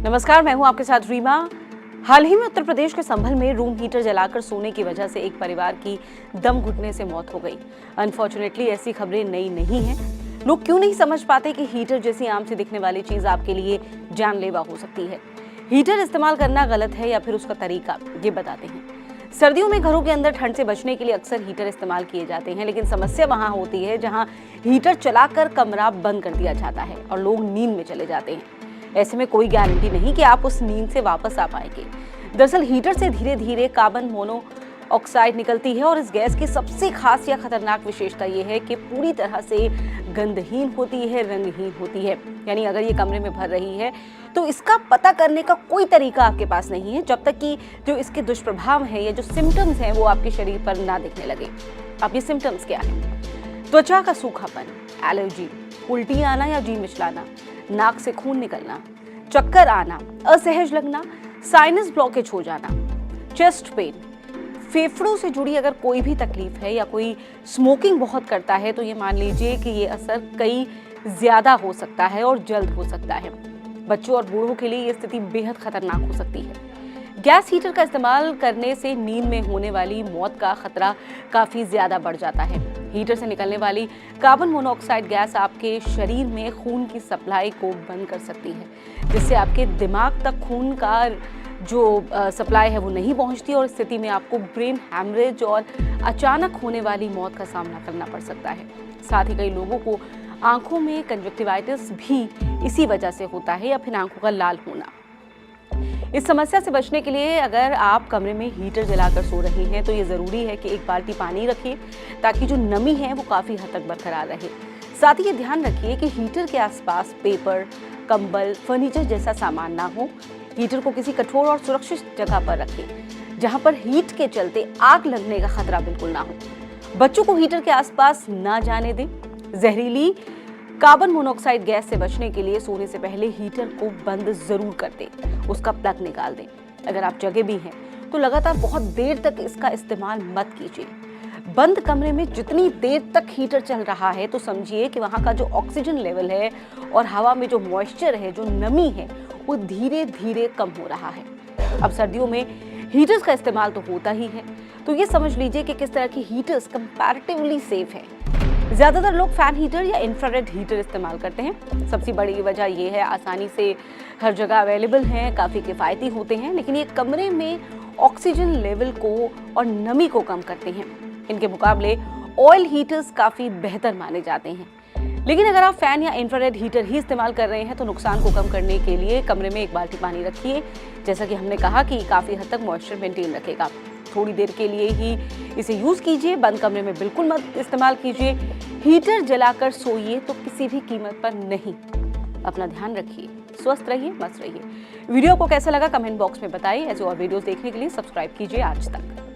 नमस्कार, मैं हूं आपके साथ रीमा। हाल ही में उत्तर प्रदेश के संभल में रूम हीटर जलाकर सोने की वजह से एक परिवार की दम घुटने से मौत हो गई। अनफॉर्चुनेटली ऐसी खबरें नई नहीं हैं। लोग क्यों नहीं समझ पाते कि हीटर जैसी आम से दिखने वाली चीज आपके लिए जानलेवा हो सकती है। हीटर इस्तेमाल करना गलत है या फिर उसका तरीका, ये बताते हैं। सर्दियों में घरों के अंदर ठंड से बचने के लिए अक्सर हीटर इस्तेमाल किए जाते हैं, लेकिन समस्या वहां होती है जहां हीटर चलाकर कमरा बंद कर दिया जाता है और लोग नींद में चले जाते हैं। ऐसे में कोई गारंटी नहीं कि आप उस नींद से वापस आ पाएंगे। दरअसल हीटर से धीरे धीरे कार्बन मोनोऑक्साइड निकलती है और इस गैस की सबसे खास या खतरनाक विशेषता ये है कि पूरी तरह से गंधहीन होती है, रंगहीन होती है। यानी अगर ये कमरे में भर रही है तो इसका पता करने का कोई तरीका आपके पास नहीं है जब तक कि जो इसके दुष्प्रभाव हैं या जो सिम्टम्स हैं वो आपके शरीर पर ना दिखने लगे। अब ये सिम्टम्स क्या है? त्वचा का सूखापन, एलर्जी, उल्टी आना या जी मिचलाना, नाक से खून निकलना, चक्कर आना, असहज लगना, साइनस ब्लॉकेज हो जाना, चेस्ट पेन, फेफड़ों से जुड़ी अगर कोई भी तकलीफ है या कोई स्मोकिंग बहुत करता है तो ये मान लीजिए कि ये असर कई ज्यादा हो सकता है और जल्द हो सकता है। बच्चों और बूढ़ों के लिए ये स्थिति बेहद खतरनाक हो सकती है। गैस हीटर का इस्तेमाल करने से नींद में होने वाली मौत का खतरा काफी ज्यादा बढ़ जाता है। हीटर से निकलने वाली कार्बन मोनोऑक्साइड गैस आपके शरीर में खून की सप्लाई को बंद कर सकती है, जिससे आपके दिमाग तक खून का जो सप्लाई है वो नहीं पहुंचती और इस स्थिति में आपको ब्रेन हैमरेज और अचानक होने वाली मौत का सामना करना पड़ सकता है। साथ ही कई लोगों को आंखों में कंजक्टिवाइटिस भी इसी वजह से होता है या फिर आंखों का लाल होना। इस समस्या से बचने के लिए अगर आप कमरे में हीटर जलाकर सो रहे हैं तो ये ज़रूरी है कि एक बाल्टी पानी रखिए ताकि जो नमी है वो काफ़ी हद तक बरकरार रहे। साथ ही ये ध्यान रखिए कि हीटर के आसपास पेपर, कंबल, फर्नीचर जैसा सामान ना हो। हीटर को किसी कठोर और सुरक्षित जगह पर रखें जहाँ पर हीट के चलते आग लगने का खतरा बिल्कुल ना हो। बच्चों को हीटर के आसपास ना जाने दें। जहरीली कार्बन मोनोऑक्साइड गैस से बचने के लिए सोने से पहले हीटर को बंद जरूर कर दें, उसका प्लग निकाल दें। अगर आप जगह भी हैं तो लगातार बहुत देर तक इसका इस्तेमाल मत कीजिए। बंद कमरे में जितनी देर तक हीटर चल रहा है तो समझिए कि वहाँ का जो ऑक्सीजन लेवल है और हवा में जो मॉइस्चर है, जो नमी है, वो धीरे धीरे कम हो रहा है। अब सर्दियों में हीटर्स का इस्तेमाल तो होता ही है, तो ये समझ लीजिए कि किस तरह की हीटर्स कंपैरेटिवली सेफ है। ज्यादातर लोग फैन हीटर या इंफ्रारेड हीटर इस्तेमाल करते हैं। सबसे बड़ी वजह यह है आसानी से हर जगह अवेलेबल हैं, काफ़ी किफ़ायती होते हैं, लेकिन ये कमरे में ऑक्सीजन लेवल को और नमी को कम करते हैं। इनके मुकाबले ऑयल हीटर्स काफ़ी बेहतर माने जाते हैं। लेकिन अगर आप फैन या इंफ्रारेड हीटर ही इस्तेमाल कर रहे हैं तो नुकसान को कम करने के लिए कमरे में एक बाल्टी पानी रखिए। जैसा कि हमने कहा कि काफ़ी हद तक मॉइस्चर मेंटेन रखेगा। थोड़ी देर के लिए ही इसे यूज़ कीजिए, बंद कमरे में बिल्कुल मत इस्तेमाल कीजिए। हीटर जलाकर सोइए तो किसी भी कीमत पर नहीं। अपना ध्यान रखिए, स्वस्थ रहिए, मस्त रहिए। वीडियो को कैसा लगा कमेंट बॉक्स में बताइए। ऐसे और वीडियोस देखने के लिए सब्सक्राइब कीजिए आज तक।